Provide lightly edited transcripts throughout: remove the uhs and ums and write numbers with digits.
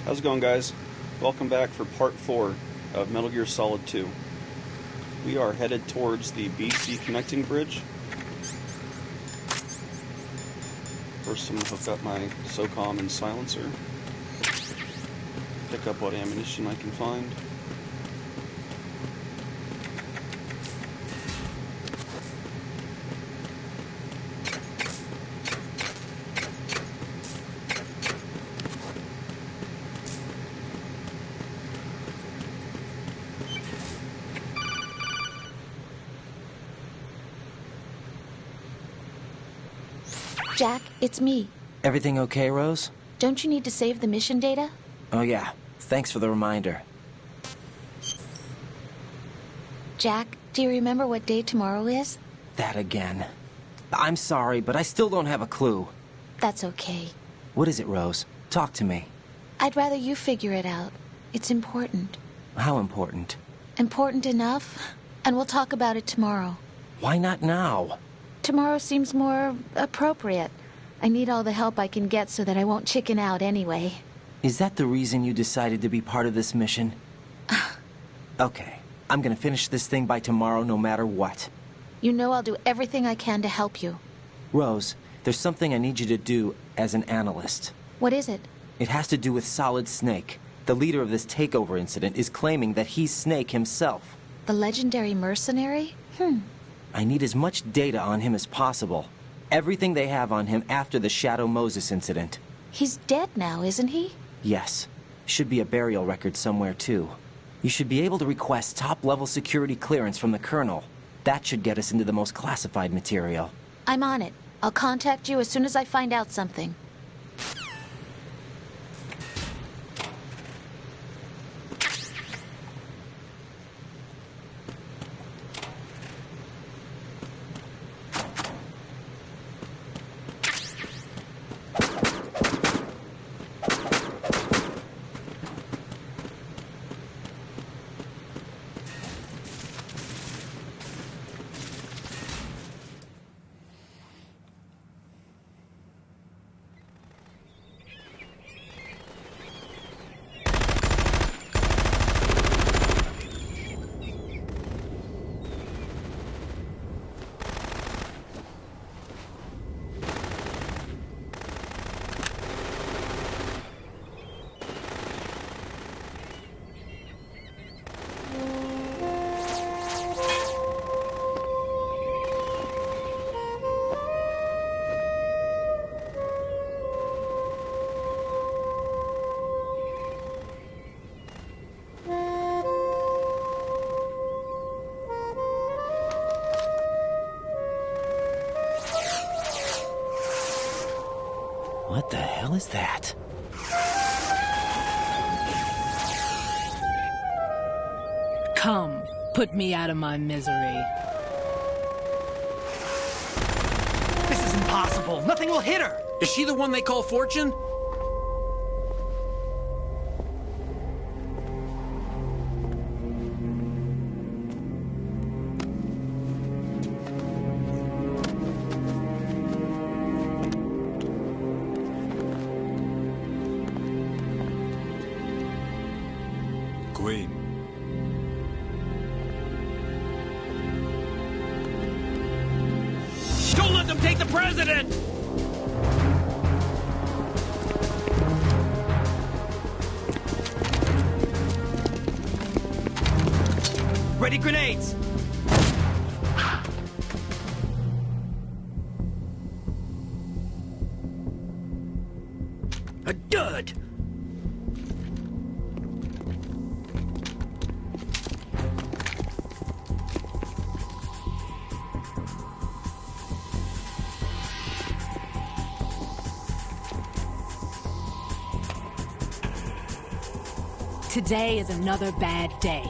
How's it going, guys? Welcome back for part 4 of Metal Gear Solid 2. We are headed towards the BC connecting bridge. First I'm going to hook up my SOCOM and silencer. Pick up what ammunition I can find. Jack, it's me. Everything okay, Rose? Don't you need to save the mission data? Oh yeah, thanks for the reminder. Jack, do you remember what day tomorrow is? That again. I'm sorry, but I still don't have a clue. That's okay. What is it, Rose? Talk to me. I'd rather you figure it out. It's important. How important? Important enough? And we'll talk about it tomorrow. Why not now? Tomorrow seems more appropriate. I need all the help I can get so that I won't chicken out anyway. Is that the reason you decided to be part of this mission? Okay, I'm gonna finish this thing by tomorrow no matter what. You know I'll do everything I can to help you. Rose, there's something I need you to do as an analyst. What is it? It has to do with Solid Snake. The leader of this takeover incident is claiming that he's Snake himself. The legendary mercenary? I need as much data on him as possible. Everything they have on him after the Shadow Moses incident. He's dead now, isn't he? Yes. Should be a burial record somewhere, too. You should be able to request top-level security clearance from the Colonel. That should get us into the most classified material. I'm on it. I'll contact you as soon as I find out something. What the hell is that? Come, put me out of my misery. This is impossible. Nothing will hit her. Is she the one they call Fortune? Queen. Don't let them take the president! Ready grenades. A dud! Today is another bad day.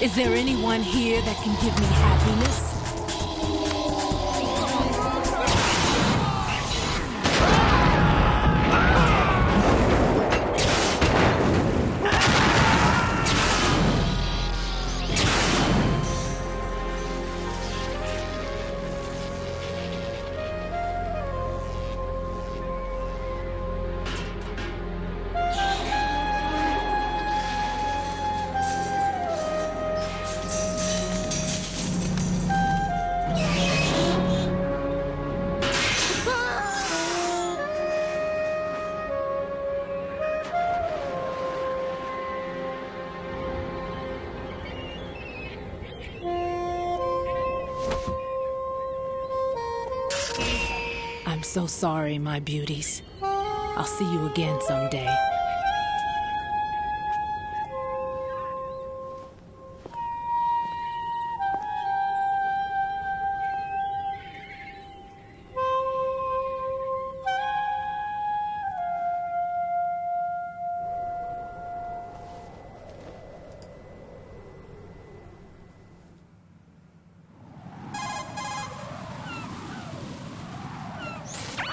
Is there anyone here that can give me happiness? so sorry, my beauties. I'll see you again someday.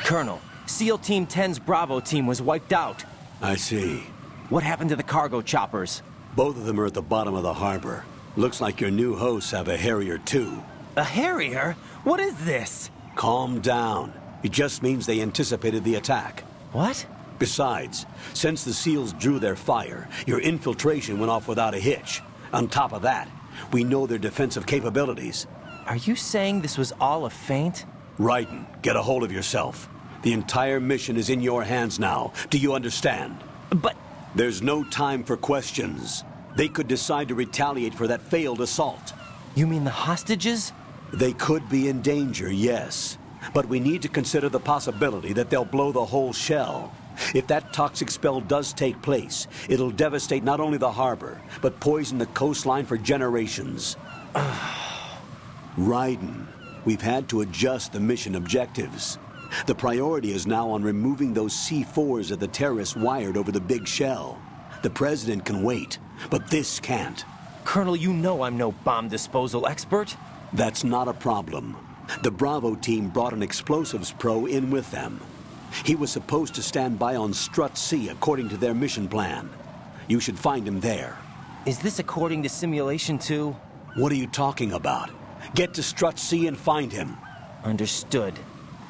Colonel, SEAL Team 10's Bravo team was wiped out. I see. What happened to the cargo choppers? Both of them are at the bottom of the harbor. Looks like your new hosts have a Harrier too. A Harrier? What is this? Calm down. It just means they anticipated the attack. What? Besides, since the SEALs drew their fire, your infiltration went off without a hitch. On top of that, we know their defensive capabilities. Are you saying this was all a feint? Raiden, get a hold of yourself. The entire mission is in your hands now. Do you understand? But... There's no time for questions. They could decide to retaliate for that failed assault. You mean the hostages? They could be in danger, yes. But we need to consider the possibility that they'll blow the whole shell. If that toxic spell does take place, it'll devastate not only the harbor, but poison the coastline for generations. Raiden, we've had to adjust the mission objectives. The priority is now on removing those C4s that the terrorists wired over the big shell. The president can wait, but this can't. Colonel, you know I'm no bomb disposal expert. That's not a problem. The Bravo team brought an explosives pro in with them. He was supposed to stand by on Strut C according to their mission plan. You should find him there. Is this according to simulation too? What are you talking about? Get to Strut C and find him. Understood.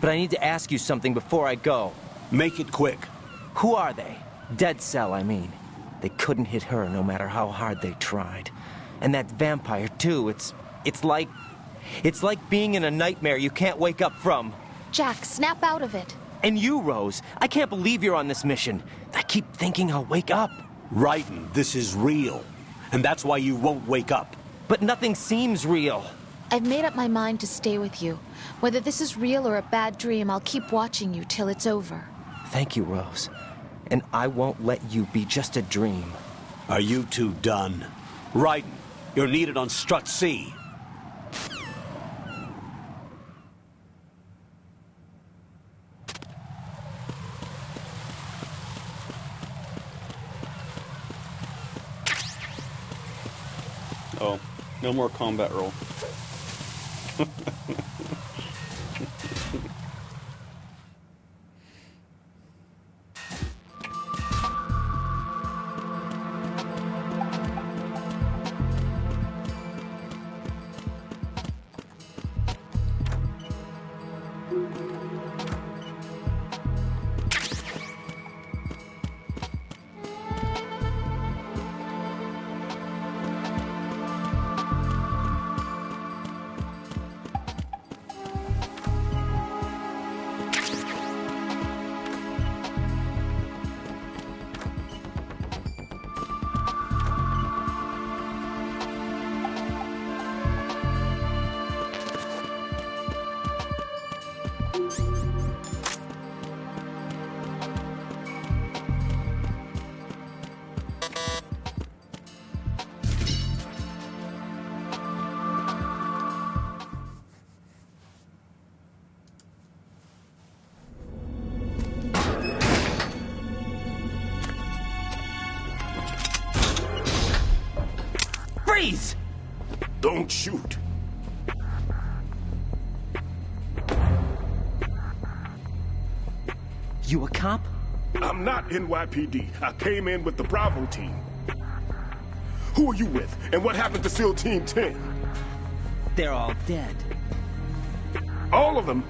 But I need to ask you something before I go. Make it quick. Who are they? Dead Cell, I mean. They couldn't hit her no matter how hard they tried. And that vampire too, it's like being in a nightmare you can't wake up from. Jack, snap out of it. And you, Rose, I can't believe you're on this mission. I keep thinking I'll wake up. Raiden, this is real. And that's why you won't wake up. But nothing seems real. I've made up my mind to stay with you. Whether this is real or a bad dream, I'll keep watching you till it's over. Thank you, Rose. And I won't let you be just a dream. Are you two done? Raiden, you're needed on Strut C. Oh, no more combat roll. Freeze! Don't shoot. You a cop? I'm not NYPD. I came in with the Bravo team. Who are you with? And what happened to SEAL Team 10? They're all dead. All of them?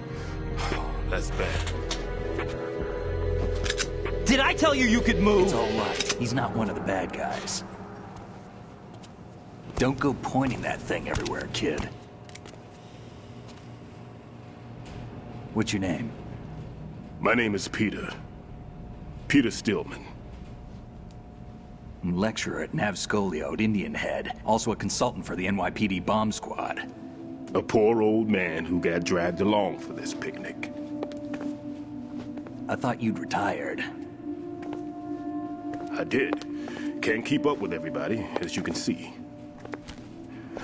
Oh, that's bad. Did I tell you you could move? It's all right. He's not one of the bad guys. Don't go pointing that thing everywhere, kid. What's your name? My name is Peter. Peter Stillman. I'm lecturer at Navscolio at Indian Head. Also a consultant for the NYPD bomb squad. A poor old man who got dragged along for this picnic. I thought you'd retired. I did. Can't keep up with everybody, as you can see.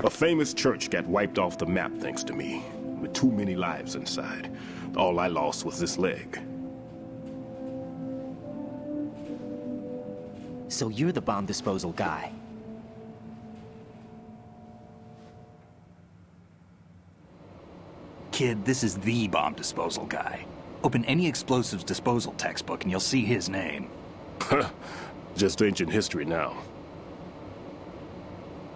A famous church got wiped off the map thanks to me, with too many lives inside. All I lost was this leg. So you're the bomb disposal guy. Kid, this is the bomb disposal guy. Open any explosives disposal textbook and you'll see his name. Just ancient history now.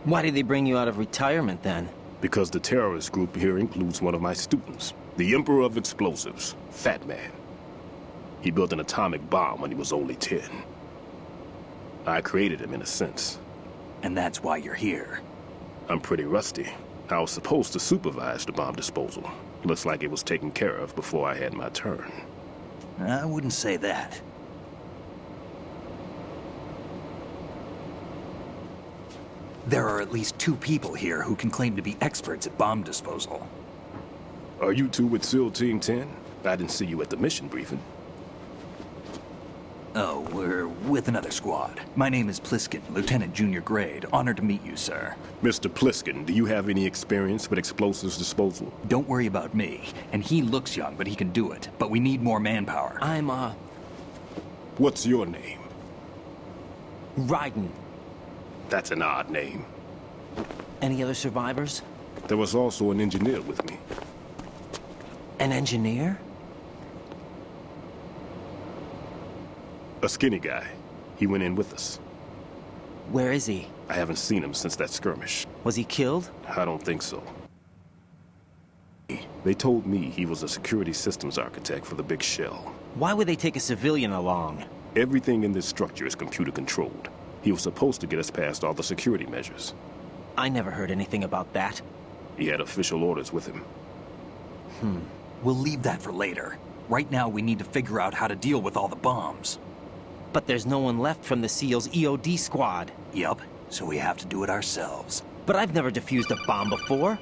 Why did they bring you out of retirement then? Because the terrorist group here includes one of my students, the Emperor of Explosives, Fat Man. He built an atomic bomb when he was only 10. I created him in a sense. And that's why you're here. I'm pretty rusty. I was supposed to supervise the bomb disposal. Looks like it was taken care of before I had my turn. I wouldn't say that. There are at least 2 people here who can claim to be experts at bomb disposal. Are you two with SEAL Team 10? I didn't see you at the mission briefing. Oh, we're with another squad. My name is Plisken, Lieutenant Junior Grade. Honored to meet you, sir. Mr. Plisken, do you have any experience with explosives disposal? Don't worry about me. And he looks young, but he can do it. But we need more manpower. I'm, What's your name? Raiden. That's an odd name. Any other survivors? There was also an engineer with me. An engineer? A skinny guy. He went in with us. Where is he? I haven't seen him since that skirmish. Was he killed? I don't think so. They told me he was a security systems architect for the big shell. Why would they take a civilian along? Everything in this structure is computer controlled. He was supposed to get us past all the security measures. I never heard anything about that. He had official orders with him. We'll leave that for later. Right now, we need to figure out how to deal with all the bombs. But there's no one left from the SEAL's EOD squad. Yup, so we have to do it ourselves. But I've never defused a bomb before.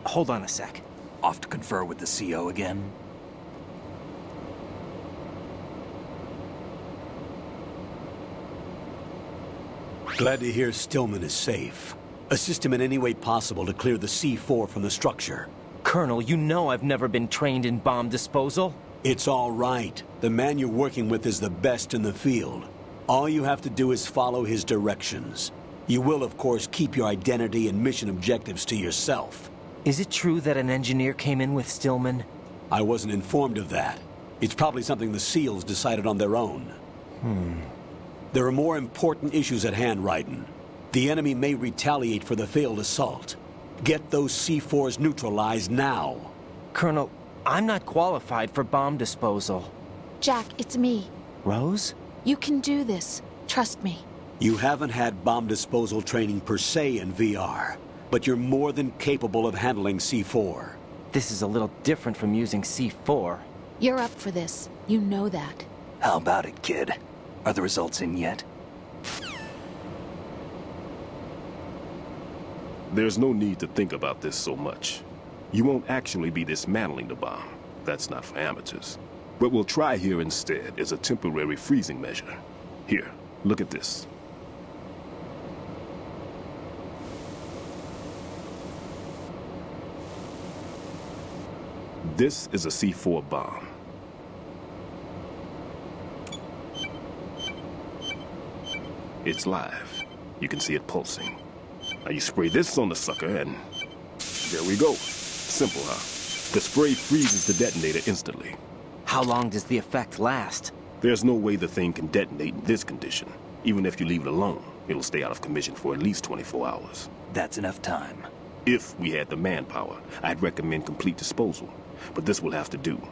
Hold on a sec. Off to confer with the CO again? Glad to hear Stillman is safe. Assist him in any way possible to clear the C4 from the structure. Colonel, you know I've never been trained in bomb disposal. It's all right. The man you're working with is the best in the field. All you have to do is follow his directions. You will, of course, keep your identity and mission objectives to yourself. Is it true that an engineer came in with Stillman? I wasn't informed of that. It's probably something the SEALs decided on their own. There are more important issues at hand, Raiden. The enemy may retaliate for the failed assault. Get those C4s neutralized now. Colonel, I'm not qualified for bomb disposal. Jack, it's me. Rose? You can do this. Trust me. You haven't had bomb disposal training per se in VR, but you're more than capable of handling C4. This is a little different from using C4. You're up for this. You know that. How about it, kid? Are the results in yet? There's no need to think about this so much. You won't actually be dismantling the bomb. That's not for amateurs. What we'll try here instead is a temporary freezing measure. Here, look at this. This is a C4 bomb. It's live. You can see it pulsing. Now you spray this on the sucker and there we go. Simple, huh? The spray freezes the detonator instantly. How long does the effect last? There's no way the thing can detonate in this condition. Even if you leave it alone, it'll stay out of commission for at least 24 hours. That's enough time. If we had the manpower, I'd recommend complete disposal. But this will have to do.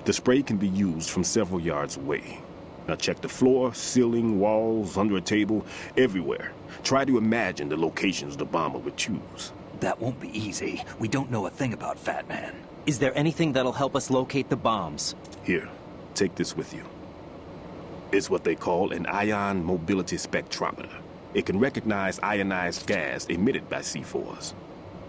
The spray can be used from several yards away. Now check the floor, ceiling, walls, under a table, everywhere. Try to imagine the locations the bomber would choose. That won't be easy. We don't know a thing about Fat Man. Is there anything that'll help us locate the bombs? Here, take this with you. It's what they call an ion mobility spectrometer. It can recognize ionized gas emitted by C4s.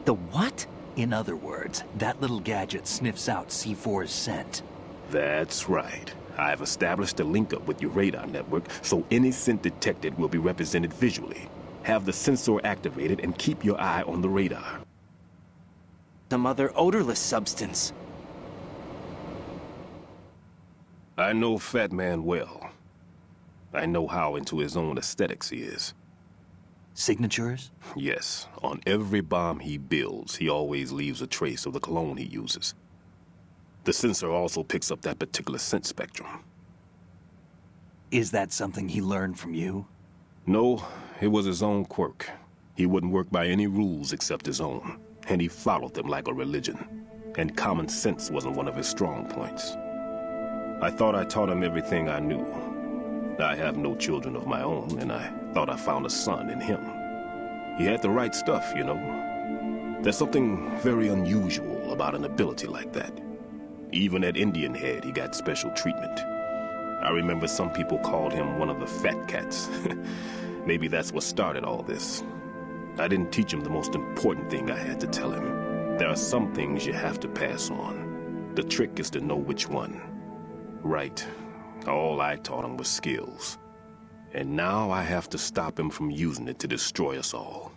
The what? In other words, that little gadget sniffs out C4's scent. That's right. I have established a link-up with your radar network, so any scent detected will be represented visually. Have the sensor activated and keep your eye on the radar. Some other odorless substance. I know Fat Man well. I know how into his own aesthetics he is. Signatures? Yes, on every bomb he builds, he always leaves a trace of the cologne he uses. The sensor also picks up that particular scent spectrum. Is that something he learned from you? No, it was his own quirk. He wouldn't work by any rules except his own, and he followed them like a religion. And common sense wasn't one of his strong points. I thought I taught him everything I knew. I have no children of my own, and I thought I found a son in him. He had the right stuff, you know. There's something very unusual about an ability like that. Even at Indian Head, he got special treatment. I remember some people called him one of the fat cats. Maybe that's what started all this. I didn't teach him the most important thing I had to tell him. There are some things you have to pass on. The trick is to know which one. Right. All I taught him was skills. And now I have to stop him from using it to destroy us all.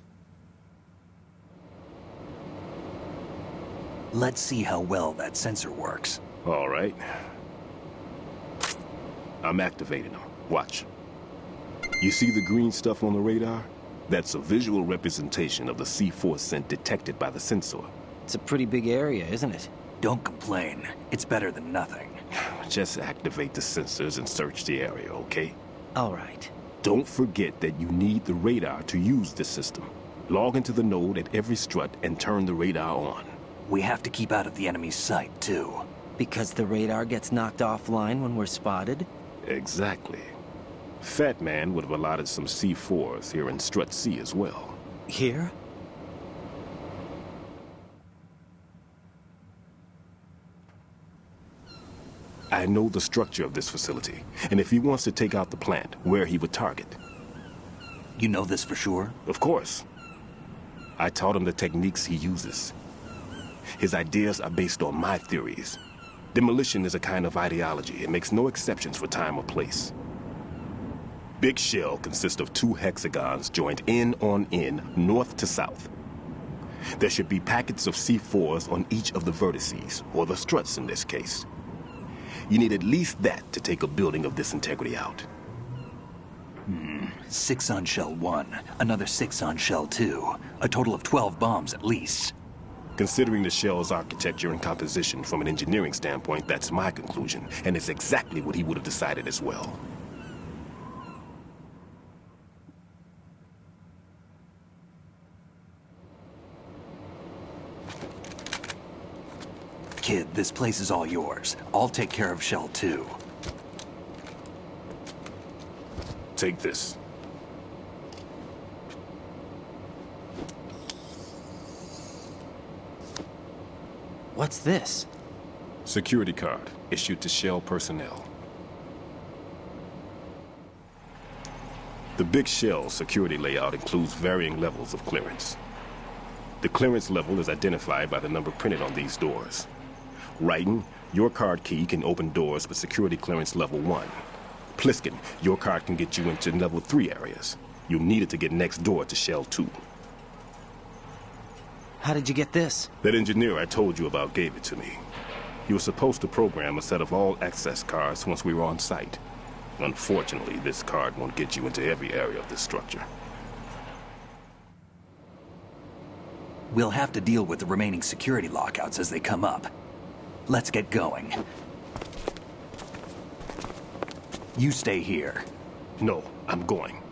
Let's see how well that sensor works. All right. I'm activating them. Watch. You see the green stuff on the radar? That's a visual representation of the C4 scent detected by the sensor. It's a pretty big area, isn't it? Don't complain. It's better than nothing. Just activate the sensors and search the area, okay? All right. Don't forget that you need the radar to use this system. Log into the node at every strut and turn the radar on. We have to keep out of the enemy's sight, too. Because the radar gets knocked offline when we're spotted? Exactly. Fat Man would have allotted some C4s here in Strut C as well. Here? I know the structure of this facility, and if he wants to take out the plant, where he would target. You know this for sure? Of course. I taught him the techniques he uses. His ideas are based on my theories. Demolition is a kind of ideology. It makes no exceptions for time or place. Big shell consists of 2 hexagons joined end on end, north to south. There should be packets of C4s on each of the vertices, or the struts in this case. You need at least that to take a building of this integrity out. 6 on shell 1, another 6 on shell 2. A total of 12 bombs at least. Considering the shell's architecture and composition from an engineering standpoint, that's my conclusion, and it's exactly what he would have decided as well. Kid, this place is all yours. I'll take care of shell 2. Take this. What's this? Security card, issued to Shell personnel. The Big Shell security layout includes varying levels of clearance. The clearance level is identified by the number printed on these doors. Raiden, your card key can open doors with security clearance level 1. Plisken, your card can get you into level 3 areas. You'll need it to get next door to Shell 2. How did you get this? That engineer I told you about gave it to me. He was supposed to program a set of all access cards once we were on site. Unfortunately, this card won't get you into every area of this structure. We'll have to deal with the remaining security lockouts as they come up. Let's get going. You stay here. No, I'm going.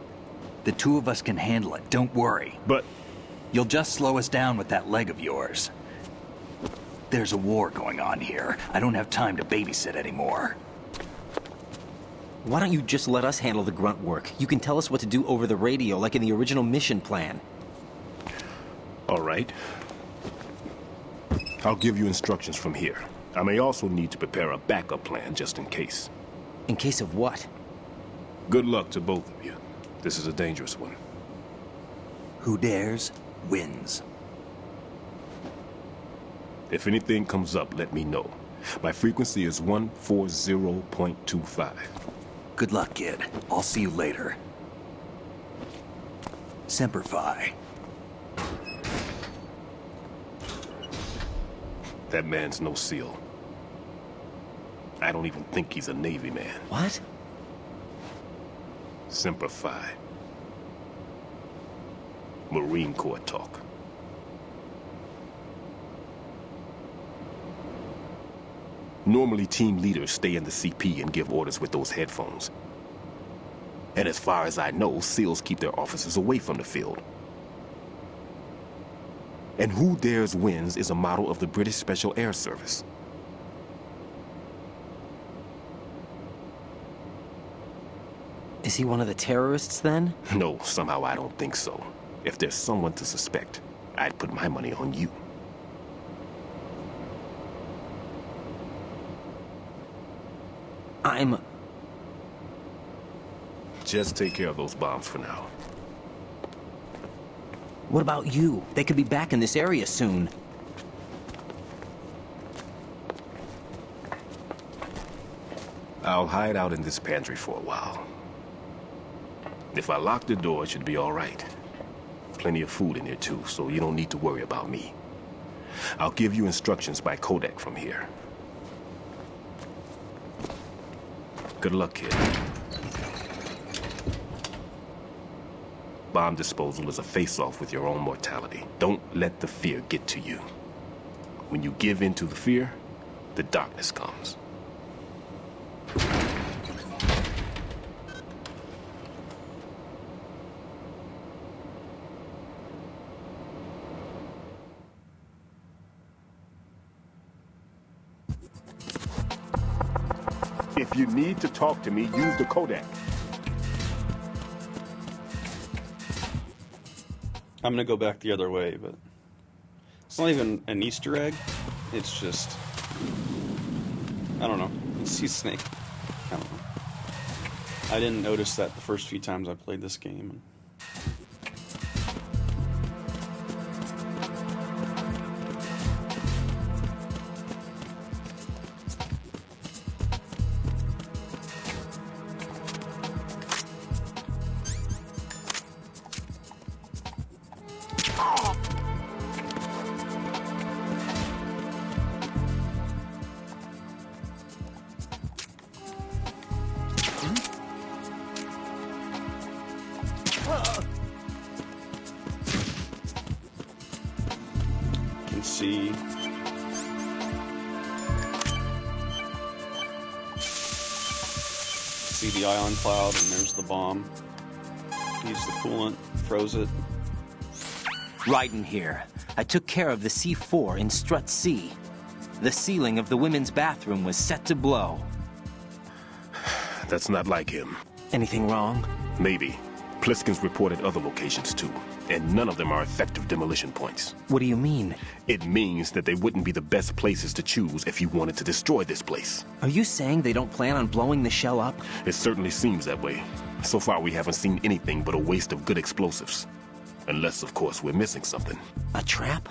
The 2 of us can handle it, don't worry. But... You'll just slow us down with that leg of yours. There's a war going on here. I don't have time to babysit anymore. Why don't you just let us handle the grunt work? You can tell us what to do over the radio, like in the original mission plan. All right. I'll give you instructions from here. I may also need to prepare a backup plan just in case. In case of what? Good luck to both of you. This is a dangerous one. Who dares, wins. If anything comes up, let me know. My frequency is 140.25. Good luck, kid. I'll see you later. Semper Fi. That man's no SEAL. I don't even think he's a Navy man. What? Semper Fi. Marine Corps talk. Normally, team leaders stay in the CP and give orders with those headphones. And as far as I know, SEALs keep their officers away from the field. And who dares wins is a model of the British Special Air Service. Is he one of the terrorists then? No, somehow I don't think so. If there's someone to suspect, I'd put my money on you. Just take care of those bombs for now. What about you? They could be back in this area soon. I'll hide out in this pantry for a while. If I lock the door, it should be all right. Plenty of food in here too, so you don't need to worry about me. I'll give you instructions by codec from here. Good luck, kid. Bomb disposal is a face-off with your own mortality. Don't let the fear get to you. When you give in to the fear, the darkness comes. If you need to talk to me, use the codec. I'm gonna go back the other way, but it's not even an Easter egg. It's just, I don't know. It's Sea Snake. I don't know. I didn't notice that the first few times I played this game. See the ion cloud, and there's the bomb. Used the coolant, froze it. Raiden here. I took care of the C4 in Strut C. The ceiling of the women's bathroom was set to blow. That's not like him. Anything wrong? Maybe. Plisken's reported other locations too, and none of them are effective demolition points. What do you mean? It means that they wouldn't be the best places to choose if you wanted to destroy this place. Are you saying they don't plan on blowing the shell up? It certainly seems that way. So far, we haven't seen anything but a waste of good explosives. Unless, of course, we're missing something. A trap?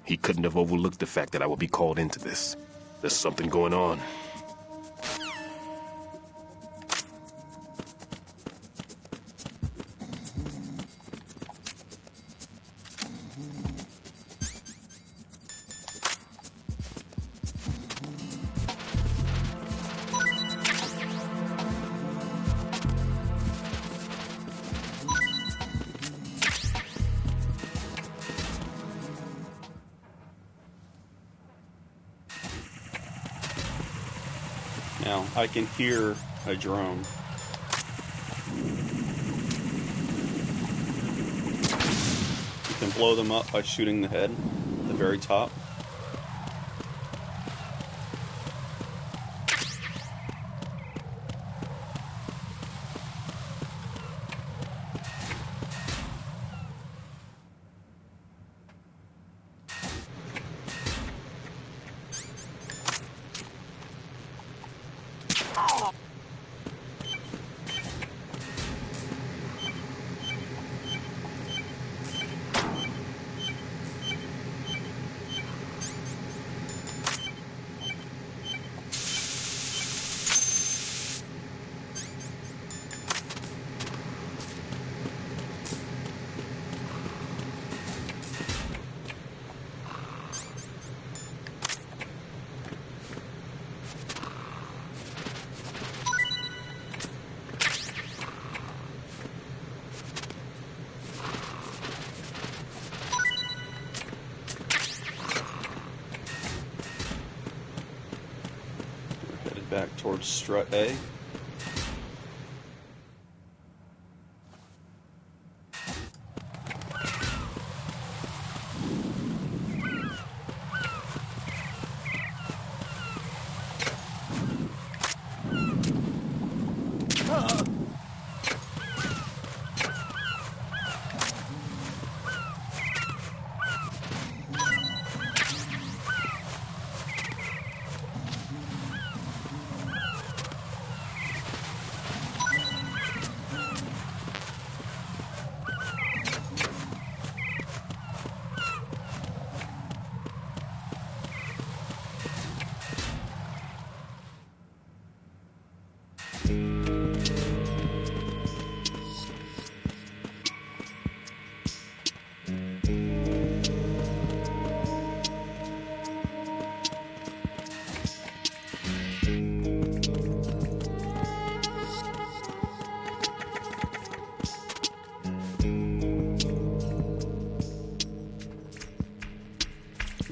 He couldn't have overlooked the fact that I would be called into this. There's something going on. Now, I can hear a drone. You can blow them up by shooting the head at the very top. towards Strut A.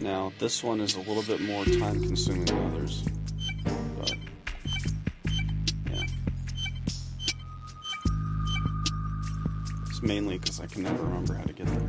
Now, this one is a little bit more time-consuming than others, but yeah. It's mainly because I can never remember how to get there.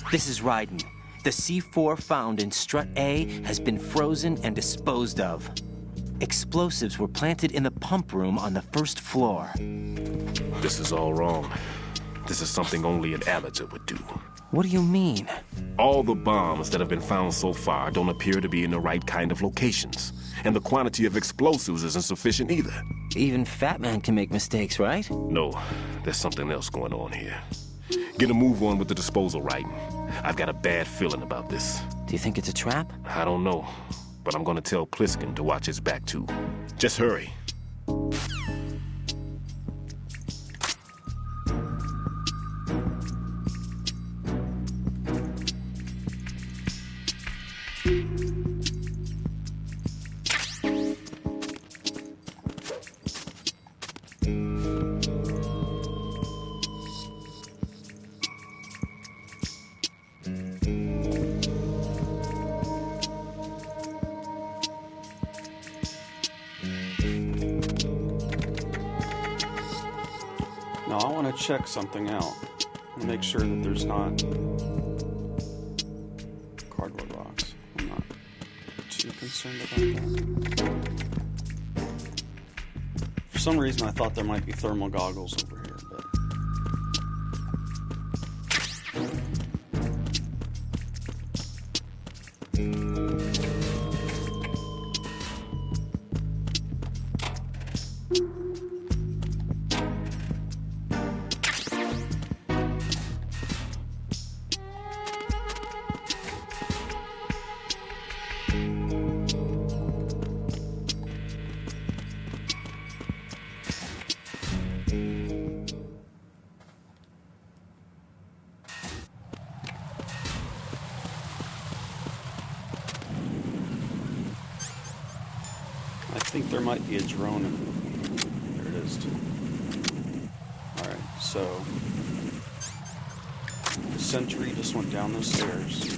This is Raiden. The C4 found in Strut A has been frozen and disposed of. Explosives were planted in the pump room on the first floor. This is all wrong. This is something only an amateur would do. What do you mean? All the bombs that have been found so far don't appear to be in the right kind of locations. And the quantity of explosives isn't sufficient either. Even Fat Man can make mistakes, right? No, there's something else going on here. Get a move on with the disposal, Raiden. I've got a bad feeling about this. Do you think it's a trap? I don't know, but I'm gonna tell Plisken to watch his back too. Just hurry. Now I want to check something out. I want to make sure that there's not cardboard box. I'm not too concerned about that. For some reason I thought there might be thermal goggles over here, but I think there might be a drone in there. It is. Alright, so the sentry just went down those stairs.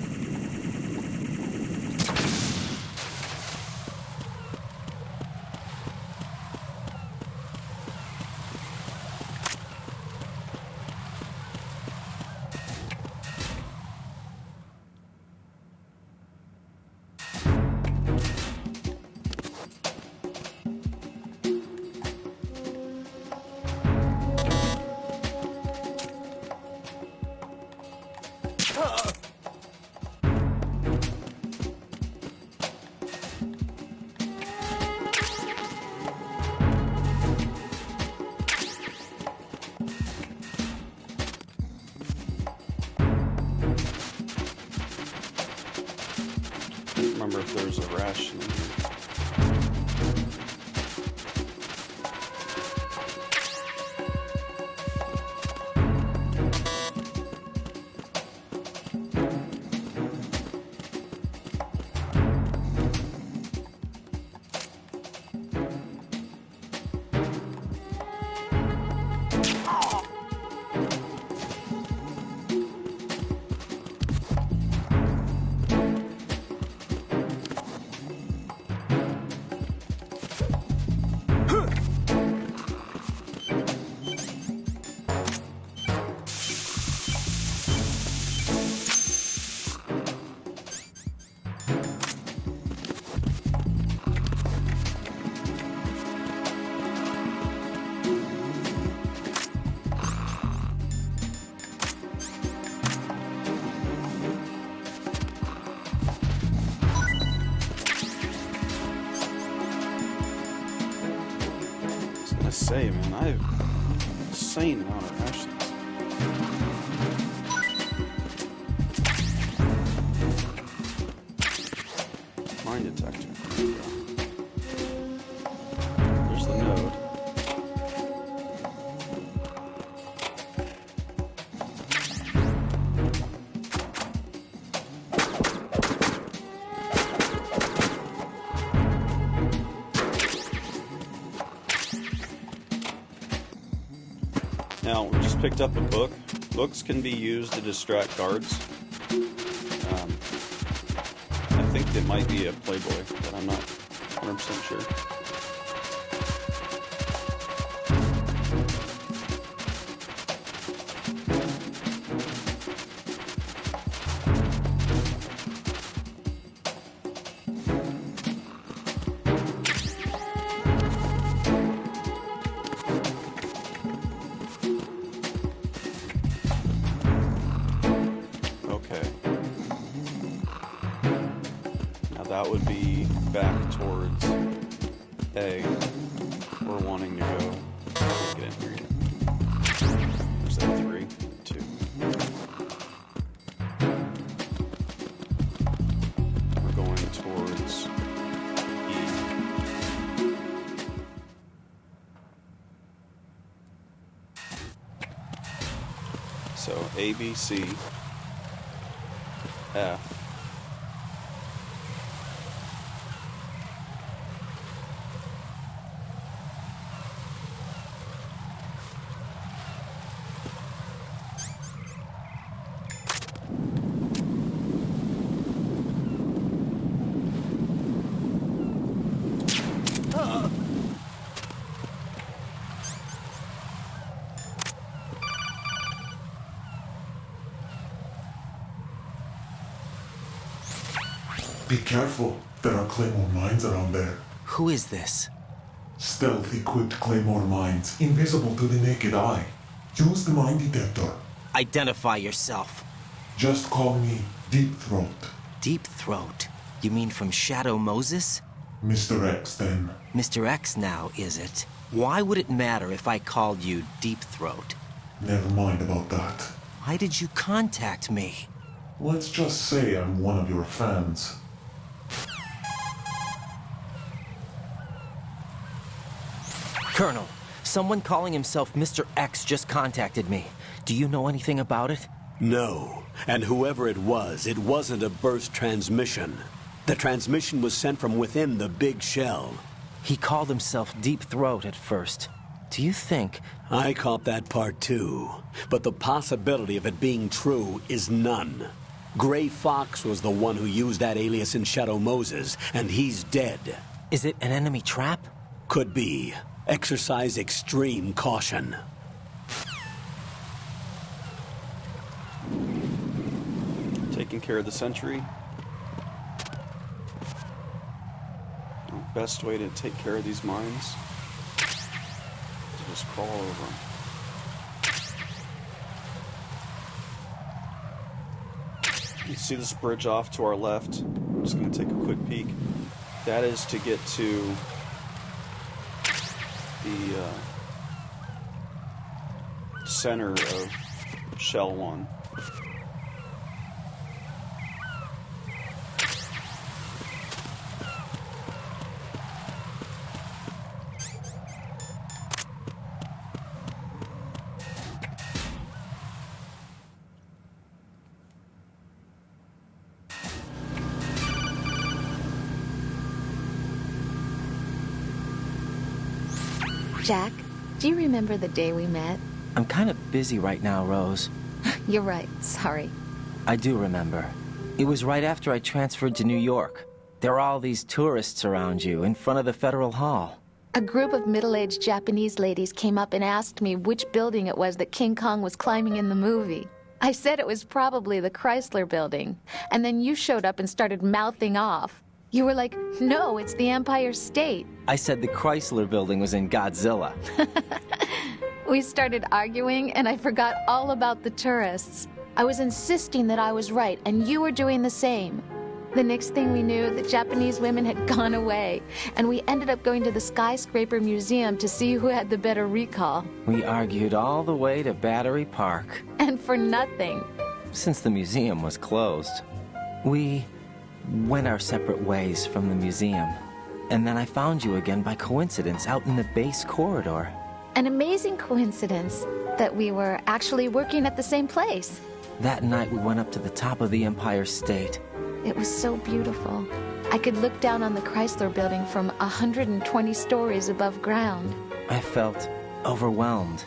Remember if there's a ration in here. I say, man, I have an insane amount of rations. Mine detector. There we go. There's the node. Now, we just picked up a book. Books can be used to distract guards. I think it might be a Playboy, but I'm not 100% sure. That would be back towards A. We're wanting to go. Let's get in here yet. There's that 3, 2. We're going towards E. So A, B, C, F. Be careful. There are Claymore mines around there. Who is this? Stealth-equipped Claymore mines, invisible to the naked eye. Use the mine detector. Identify yourself. Just call me Deep Throat. Deep Throat? You mean from Shadow Moses? Mr. X, then. Mr. X now, is it? Why would it matter if I called you Deep Throat? Never mind about that. Why did you contact me? Let's just say I'm one of your fans. Colonel, someone calling himself Mr. X just contacted me. Do you know anything about it? No. And whoever it wasn't a burst transmission. The transmission was sent from within the big shell. He called himself Deep Throat at first. Do you think... I caught that part too. But the possibility of it being true is none. Gray Fox was the one who used that alias in Shadow Moses, and he's dead. Is it an enemy trap? Could be. Exercise extreme caution. Taking care of the sentry. Best way to take care of these mines is just crawl over them. You see this bridge off to our left. I'm just going to take a quick peek. That is to get to the center of Shell 1. Jack, do you remember the day we met? I'm kind of busy right now, Rose. You're right. Sorry. I do remember. It was right after I transferred to New York. There were all these tourists around you in front of the Federal Hall. A group of middle-aged Japanese ladies came up and asked me which building it was that King Kong was climbing in the movie. I said it was probably the Chrysler Building. And then you showed up and started mouthing off. You were like, no, it's the Empire State. I said the Chrysler Building was in Godzilla. We started arguing, and I forgot all about the tourists. I was insisting that I was right, and you were doing the same. The next thing we knew, the Japanese women had gone away, and we ended up going to the Skyscraper Museum to see who had the better recall. We argued all the way to Battery Park. And for nothing. Since the museum was closed, we went our separate ways from the museum. And then I found you again by coincidence out in the base corridor. An amazing coincidence that we were actually working at the same place. That night we went up to the top of the Empire State. It was so beautiful. I could look down on the Chrysler Building from 120 stories above ground. I felt overwhelmed.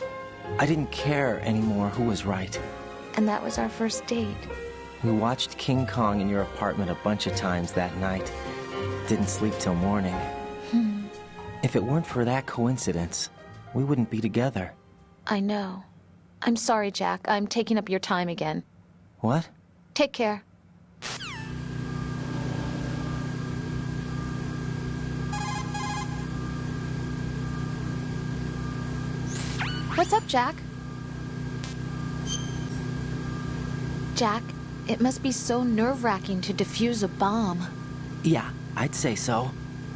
I didn't care anymore who was right. And that was our first date. We watched King Kong in your apartment a bunch of times that night. Didn't sleep till morning. If it weren't for that coincidence, we wouldn't be together. I know. I'm sorry, Jack. I'm taking up your time again. What? Take care. What's up, Jack? Jack, it must be so nerve-wracking to defuse a bomb. Yeah, I'd say so.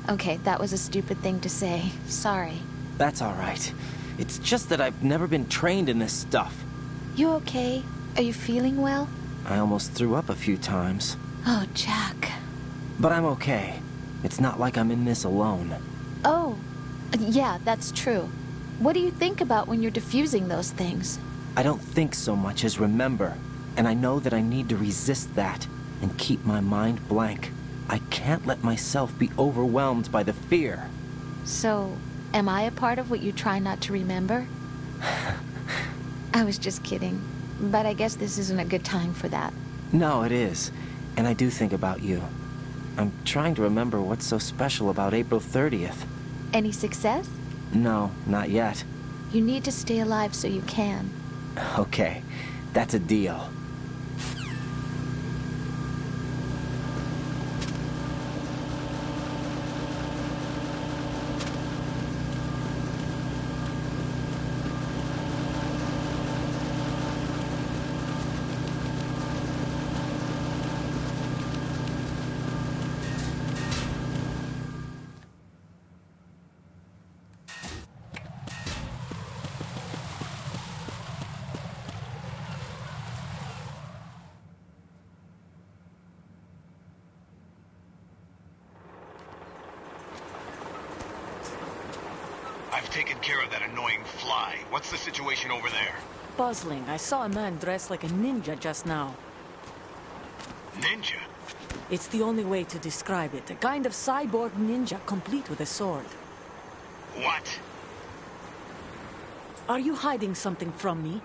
Okay, that was a stupid thing to say. Sorry. That's all right. It's just that I've never been trained in this stuff. You okay? Are you feeling well? I almost threw up a few times. Oh, Jack. But I'm okay. It's not like I'm in this alone. Oh, yeah, that's true. What do you think about when you're defusing those things? I don't think so much as remember. And I know that I need to resist that and keep my mind blank. I can't let myself be overwhelmed by the fear. So, am I a part of what you try not to remember? I was just kidding. But I guess this isn't a good time for that. No, it is. And I do think about you. I'm trying to remember what's so special about April 30th. Any success? No, not yet. You need to stay alive so you can. Okay, that's a deal. I've taken care of that annoying fly. What's the situation over there? Puzzling. I saw a man dressed like a ninja just now. Ninja? It's the only way to describe it. A kind of cyborg ninja, complete with a sword. What? Are you hiding something from me?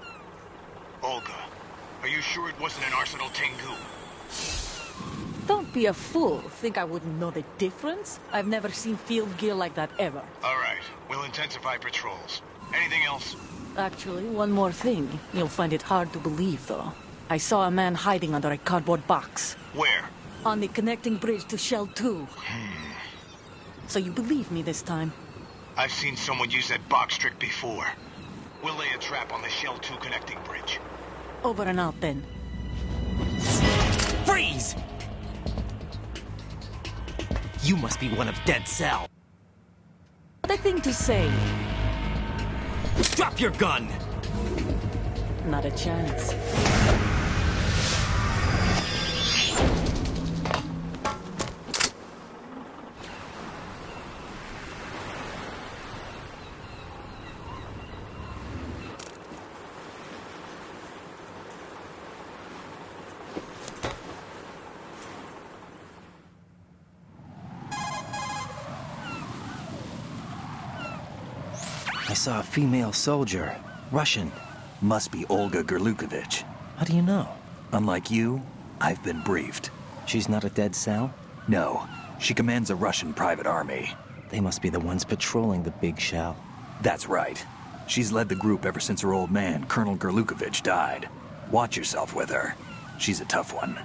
Olga, are you sure it wasn't an Arsenal Tengu? Don't be a fool. Think I wouldn't know the difference? I've never seen field gear like that ever. All right, we'll intensify patrols. Anything else? Actually, one more thing. You'll find it hard to believe, though. I saw a man hiding under a cardboard box. Where? On the connecting bridge to Shell 2. So you believe me this time? I've seen someone use that box trick before. We'll lay a trap on the Shell 2 connecting bridge. Over and out, then. Freeze! You must be one of Dead Cell. What a thing to say. Drop your gun! Not a chance. I saw a female soldier. Russian. Must be Olga Gerlukovich. How do you know? Unlike you, I've been briefed. She's not a Dead Cell? No, she commands a Russian private army. They must be the ones patrolling the big shell. That's right. She's led the group ever since her old man, Colonel Gerlukovich, died. Watch yourself with her. She's a tough one.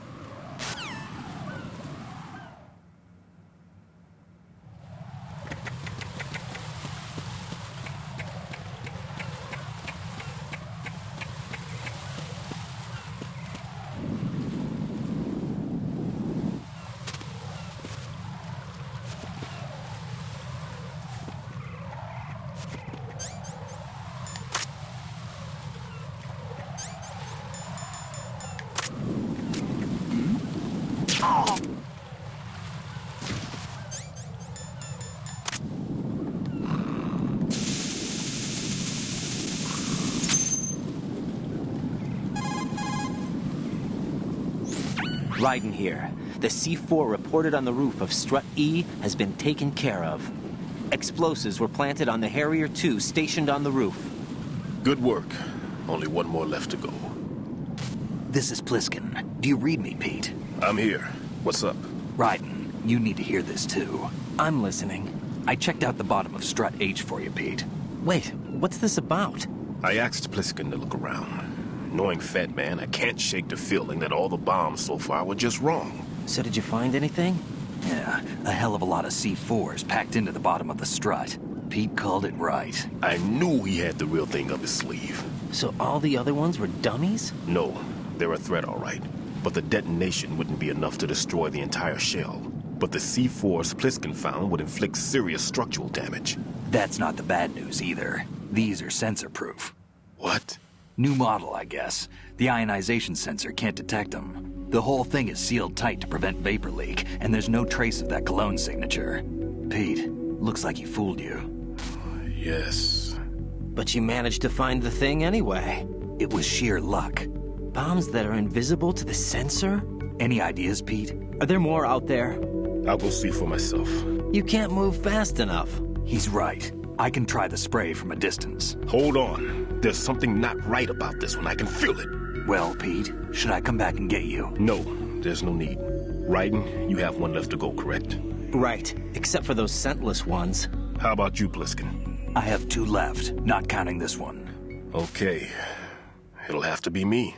Raiden here. The C4 reported on the roof of Strut E has been taken care of. Explosives were planted on the Harrier 2 stationed on the roof. Good work. Only one more left to go. This is Plisken. Do you read me, Pete? I'm here. What's up? Raiden, you need to hear this too. I'm listening. I checked out the bottom of Strut H for you, Pete. Wait, what's this about? I asked Plisken to look around. Knowing Fat Man, I can't shake the feeling that all the bombs so far were just wrong. So did you find anything? Yeah, a hell of a lot of C4s packed into the bottom of the strut. Pete called it right. I knew he had the real thing up his sleeve. So all the other ones were dummies? No, they're a threat, all right. But the detonation wouldn't be enough to destroy the entire shell. But the C4s Plisken found would inflict serious structural damage. That's not the bad news either. These are sensor-proof. What? New model, I guess. The ionization sensor can't detect them. The whole thing is sealed tight to prevent vapor leak, and there's no trace of that cologne signature. Pete, looks like he fooled you. Yes. But you managed to find the thing anyway. It was sheer luck. Bombs that are invisible to the sensor? Any ideas, Pete? Are there more out there? I'll go see for myself. You can't move fast enough. He's right. I can try the spray from a distance. Hold on. There's something not right about this one. I can feel it. Well, Pete, should I come back and get you? No, there's no need. Raiden, you have one left to go, correct? Right, except for those scentless ones. How about you, Plisken? I have 2 left, not counting this one. Okay. It'll have to be me.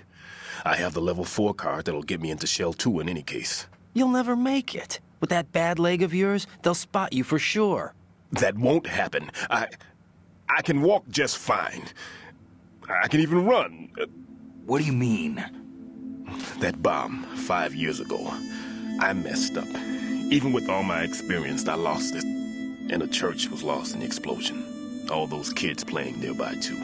I have the level 4 card that'll get me into Shell 2 in any case. You'll never make it. With that bad leg of yours, they'll spot you for sure. That won't happen. I can walk just fine. I can even run. What do you mean? That bomb 5 years ago. I messed up. Even with all my experience, I lost it. And the church was lost in the explosion. All those kids playing nearby, too.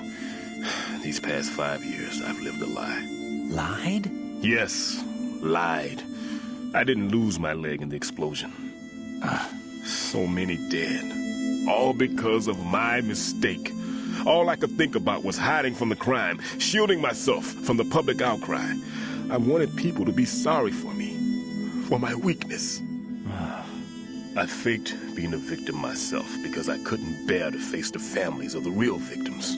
These past 5 years, I've lived a lie. Lied? Yes, lied. I didn't lose my leg in the explosion. So many dead. All because of my mistake. All I could think about was hiding from the crime, shielding myself from the public outcry. I wanted people to be sorry for me, for my weakness. I faked being a victim myself because I couldn't bear to face the families of the real victims.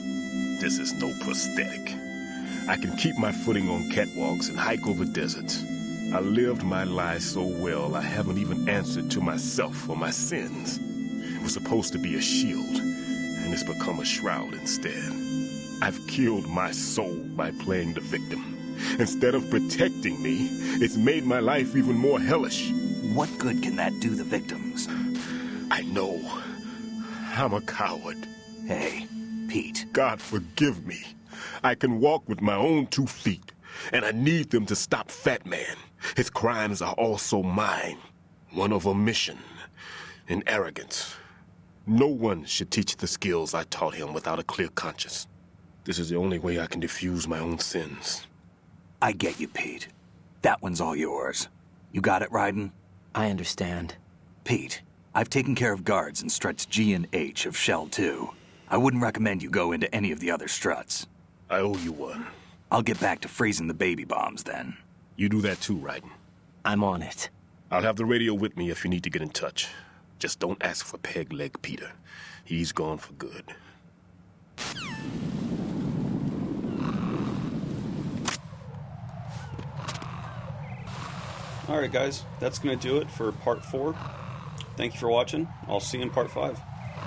This is no prosthetic. I can keep my footing on catwalks and hike over deserts. I lived my life so well I haven't even answered to myself for my sins. It was supposed to be a shield, and it's become a shroud instead. I've killed my soul by playing the victim. Instead of protecting me, it's made my life even more hellish. What good can that do the victims? I know. I'm a coward. Hey, Pete. God forgive me. I can walk with my own 2 feet, and I need them to stop Fat Man. His crimes are also mine. One of omission and arrogance. No one should teach the skills I taught him without a clear conscience. This is the only way I can diffuse my own sins. I get you, Pete. That one's all yours. You got it, Raiden? I understand. Pete, I've taken care of guards in struts G and H of Shell 2. I wouldn't recommend you go into any of the other struts. I owe you one. I'll get back to freezing the baby bombs then. You do that too, Raiden. I'm on it. I'll have the radio with me if you need to get in touch. Just don't ask for Peg Leg Peter. He's gone for good. Alright guys, that's going to do it for part 4. Thank you for watching. I'll see you in part 5.